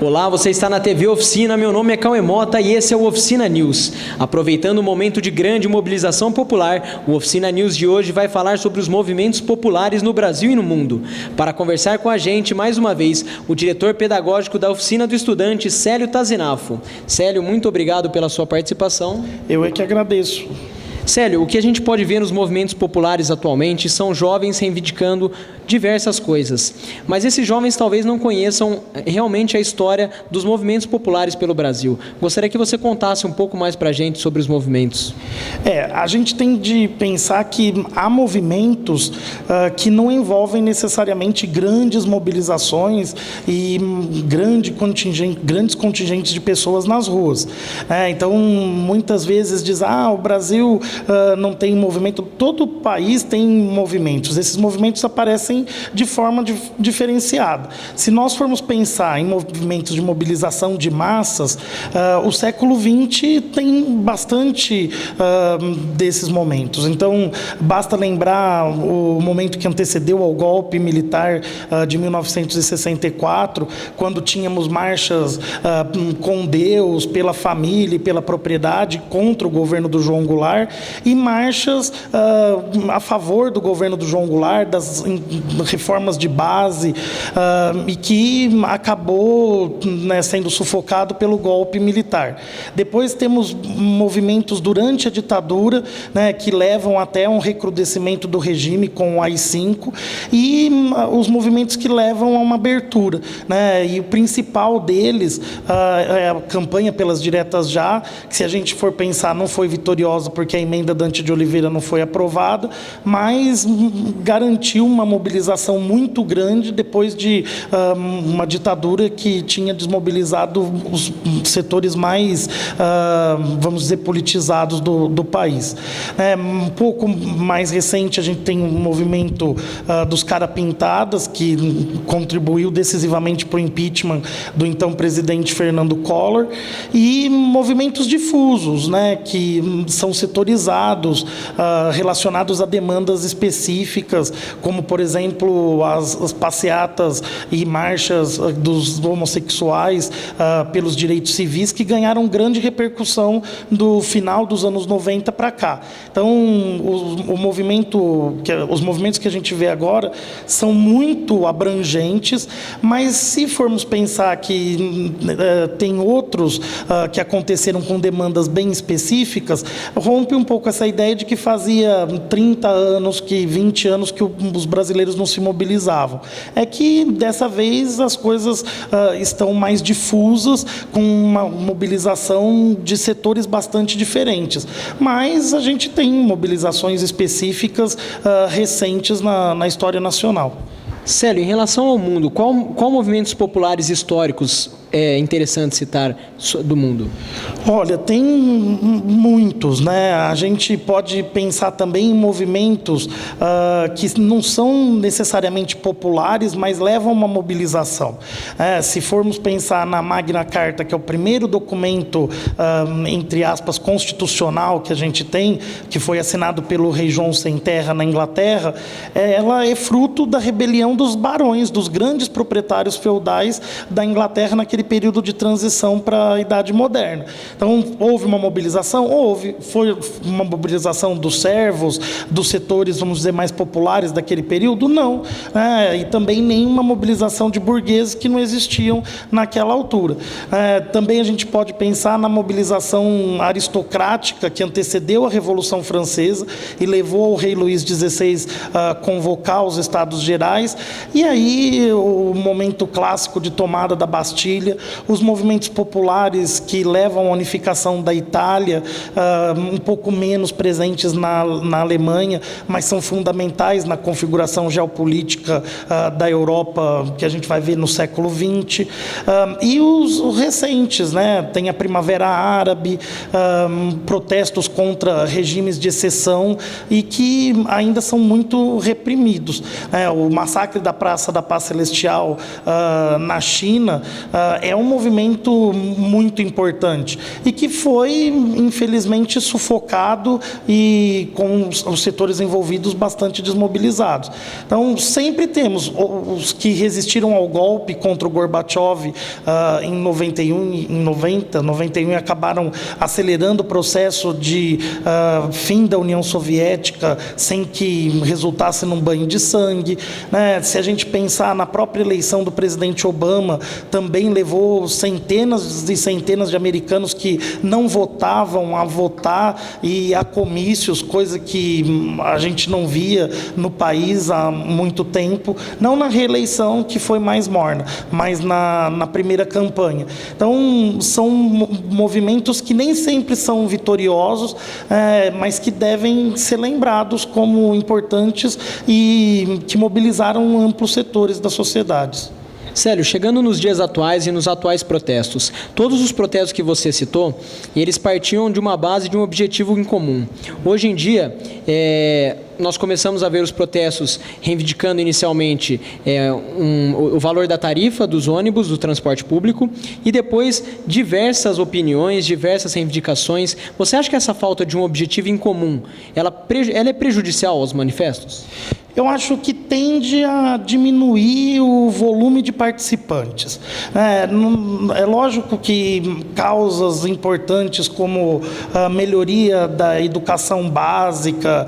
Olá, você está na TV Oficina, meu nome é Cauê Mota e esse é o Oficina News. Aproveitando o momento de grande mobilização popular, o Oficina News de hoje vai falar sobre os movimentos populares no Brasil e no mundo. Para conversar com a gente, mais uma vez, o diretor pedagógico da Oficina do Estudante, Célio Tazinafo. Célio, muito obrigado pela sua participação. Eu é que agradeço. Célio, o que a gente pode ver nos movimentos populares atualmente são jovens reivindicando diversas coisas, mas esses jovens talvez não conheçam realmente a história dos movimentos populares pelo Brasil. Gostaria que você contasse um pouco mais para a gente sobre os movimentos. A gente tem de pensar que há movimentos que não envolvem necessariamente grandes mobilizações e grandes contingentes de pessoas nas ruas. Então, muitas vezes diz, o Brasil não tem movimento. Todo país tem movimentos. Esses movimentos aparecem de forma diferenciada. Se nós formos pensar em movimentos de mobilização de massas, o século XX tem bastante desses momentos. Então, basta lembrar o momento que antecedeu ao golpe militar de 1964, quando tínhamos marchas com Deus, pela família e pela propriedade contra o governo do João Goulart, e marchas a favor do governo do João Goulart, das reformas de base, e que acabou sendo sufocado pelo golpe militar. Depois temos movimentos durante a ditadura, que levam até um recrudescimento do regime com o AI-5, e os movimentos que levam a uma abertura. E o principal deles é a campanha pelas diretas já, que, se a gente for pensar, não foi vitoriosa porque a emenda Dante de Oliveira não foi aprovada, mas garantiu uma mobilização muito grande depois de uma ditadura que tinha desmobilizado os setores mais, vamos dizer, politizados do país. Um pouco mais recente, a gente tem um movimento dos Cara-Pintadas, que contribuiu decisivamente para o impeachment do então presidente Fernando Collor, e movimentos difusos, que são setorizados, relacionados a demandas específicas, como, por exemplo, as passeatas e marchas dos homossexuais pelos direitos civis, que ganharam grande repercussão do final dos anos 90 para cá. Então, os movimentos que a gente vê agora são muito abrangentes, mas se formos pensar que tem outros que aconteceram com demandas bem específicas, rompe um pouco essa ideia de que fazia 30 anos, 20 anos que os brasileiros não se mobilizavam. É que, dessa vez, as coisas estão mais difusas, com uma mobilização de setores bastante diferentes. Mas a gente tem mobilizações específicas recentes na história nacional. Célio, em relação ao mundo, qual movimentos populares históricos é interessante citar do mundo? Olha, tem muitos, A gente pode pensar também em movimentos que não são necessariamente populares, mas levam a uma mobilização. Se formos pensar na Magna Carta, que é o primeiro documento, entre aspas, constitucional que a gente tem, que foi assinado pelo rei João Sem Terra na Inglaterra, ela é fruto da rebelião dos barões, dos grandes proprietários feudais da Inglaterra naquele período de transição para a Idade Moderna. Então, houve uma mobilização? Houve. Foi uma mobilização dos servos, dos setores, vamos dizer, mais populares daquele período? Não. E também nenhuma mobilização de burgueses, que não existiam naquela altura. Também a gente pode pensar na mobilização aristocrática que antecedeu a Revolução Francesa e levou o rei Luís XVI a convocar os Estados Gerais, e aí o momento clássico de tomada da Bastilha, os movimentos populares que levam à unificação da Itália, um pouco menos presentes na Alemanha, mas são fundamentais na configuração geopolítica da Europa, que a gente vai ver no século XX, e os recentes, tem a Primavera Árabe, protestos contra regimes de exceção e que ainda são muito reprimidos. O massacre da Praça da Paz Celestial na China é um movimento muito importante e que foi, infelizmente, bastante sufocado e com os setores envolvidos bastante desmobilizados. Então, sempre temos os que resistiram ao golpe contra o Gorbachev em 91 e acabaram acelerando o processo de fim da União Soviética sem que resultasse num banho de sangue, né? Se a gente pensar na própria eleição do presidente Obama, também levou centenas e centenas de americanos que não votavam a votar e a comícios, coisa que a gente não via no país há muito tempo, não na reeleição, que foi mais morna, mas na primeira campanha. Então, são movimentos que nem sempre são vitoriosos, mas que devem ser lembrados como importantes e que mobilizaram amplos setores da sociedade. Célio, chegando nos dias atuais e nos atuais protestos, todos os protestos que você citou, eles partiam de uma base, de um objetivo em comum. Hoje em dia, nós começamos a ver os protestos reivindicando inicialmente o valor da tarifa dos ônibus, do transporte público, e depois diversas opiniões, diversas reivindicações. Você acha que essa falta de um objetivo em comum, ela é prejudicial aos manifestos? Eu acho que tende a diminuir o volume de participantes. É lógico que causas importantes como a melhoria da educação básica,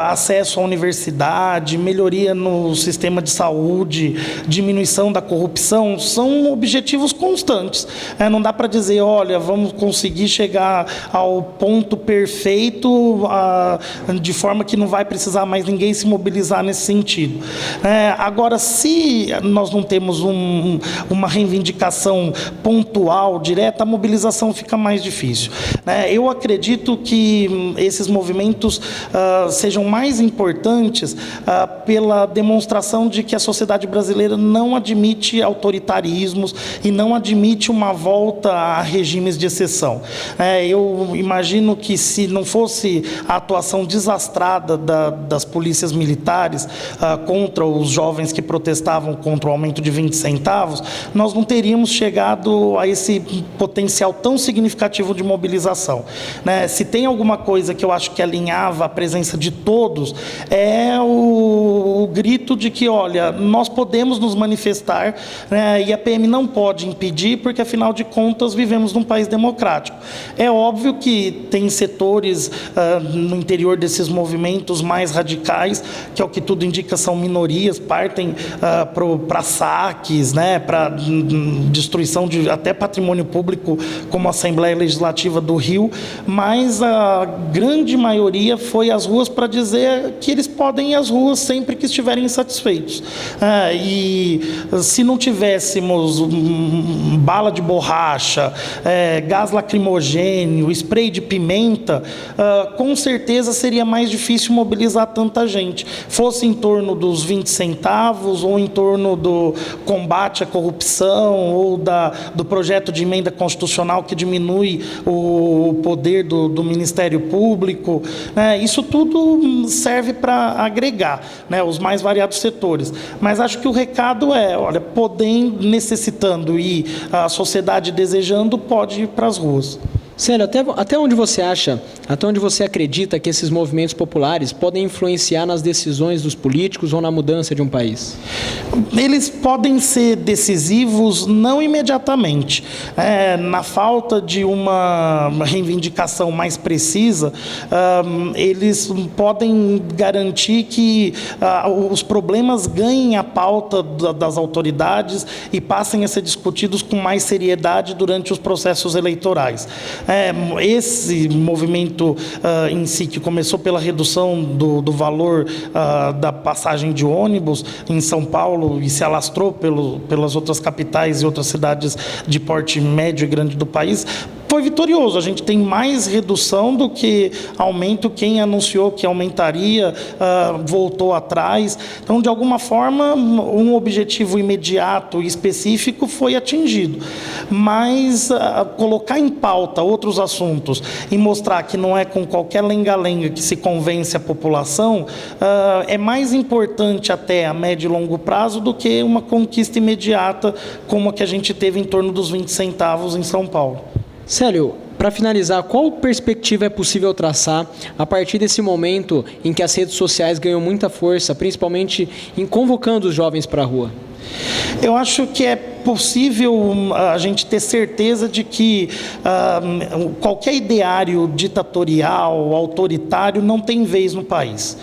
acesso à universidade, melhoria no sistema de saúde, diminuição da corrupção, são objetivos constantes. Não dá para dizer, olha, vamos conseguir chegar ao ponto perfeito de forma que não vai precisar mais ninguém se mobilizar nesse sentido. Agora, se nós não temos uma reivindicação pontual, direta, a mobilização fica mais difícil. Eu acredito que esses movimentos sejam mais importantes pela demonstração de que a sociedade brasileira não admite autoritarismos e não admite uma volta a regimes de exceção. Eu imagino que se não fosse a atuação desastrada das polícias militares contra os jovens que protestavam contra o aumento de 20 centavos, nós não teríamos chegado a esse potencial tão significativo de mobilização. Se tem alguma coisa que eu acho que alinhava a presença de todos, é o grito de que, olha, nós podemos nos manifestar, e a PM não pode impedir, porque, afinal de contas, vivemos num país democrático. É óbvio que tem setores no interior desses movimentos mais radicais, que é o que tudo indica são minorias, partem para saques, para destruição de até patrimônio público, como a Assembleia Legislativa do Rio, mas a grande maioria foi às ruas para dizer que eles podem ir às ruas sempre que estiverem insatisfeitos. E se não tivéssemos bala de borracha, gás lacrimogênio, spray de pimenta, com certeza seria mais difícil mobilizar tanta gente. Fosse em torno dos 20 centavos, ou em torno do combate à corrupção, ou do projeto de emenda constitucional que diminui o poder do Ministério Público. Isso tudo serve para agregar, os mais variados setores. Mas acho que o recado é, olha, podendo, necessitando e a sociedade desejando, pode ir para as ruas. Célio, até onde você acha, até onde você acredita que esses movimentos populares podem influenciar nas decisões dos políticos ou na mudança de um país? Eles podem ser decisivos não imediatamente. Na falta de uma reivindicação mais precisa, eles podem garantir que os problemas ganhem a pauta das autoridades e passem a ser discutidos com mais seriedade durante os processos eleitorais. Esse movimento em si, que começou pela redução do valor da passagem de ônibus em São Paulo e se alastrou pelas outras capitais e outras cidades de porte médio e grande do país, foi vitorioso. A gente tem mais redução do que aumento. Quem anunciou que aumentaria voltou atrás. Então, de alguma forma, um objetivo imediato e específico foi atingido. Mas colocar em pauta outros assuntos e mostrar que não é com qualquer lenga-lenga que se convence a população é mais importante até a médio e longo prazo do que uma conquista imediata como a que a gente teve em torno dos 20 centavos em São Paulo. Célio, Para finalizar, qual perspectiva é possível traçar a partir desse momento em que as redes sociais ganham muita força, principalmente em convocando os jovens para a rua? Eu acho que é possível a gente ter certeza de que qualquer ideário ditatorial, autoritário, não tem vez no país.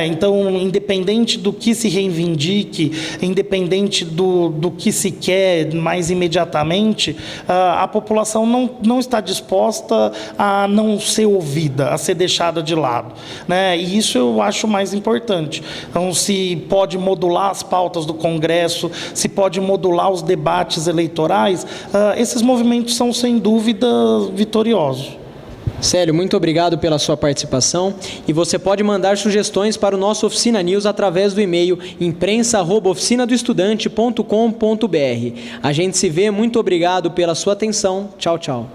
Então, independente do que se reivindique, independente do que se quer mais imediatamente, a população não está disposta a não ser ouvida, a ser deixada de lado. E isso eu acho mais importante. Então, se pode modular as pautas do Congresso, se pode modular os debates eleitorais, esses movimentos são, sem dúvida, vitoriosos. Célio, muito obrigado pela sua participação e você pode mandar sugestões para o nosso Oficina News através do e-mail imprensa@oficinadoestudante.com.br. A gente se vê, muito obrigado pela sua atenção. Tchau, tchau.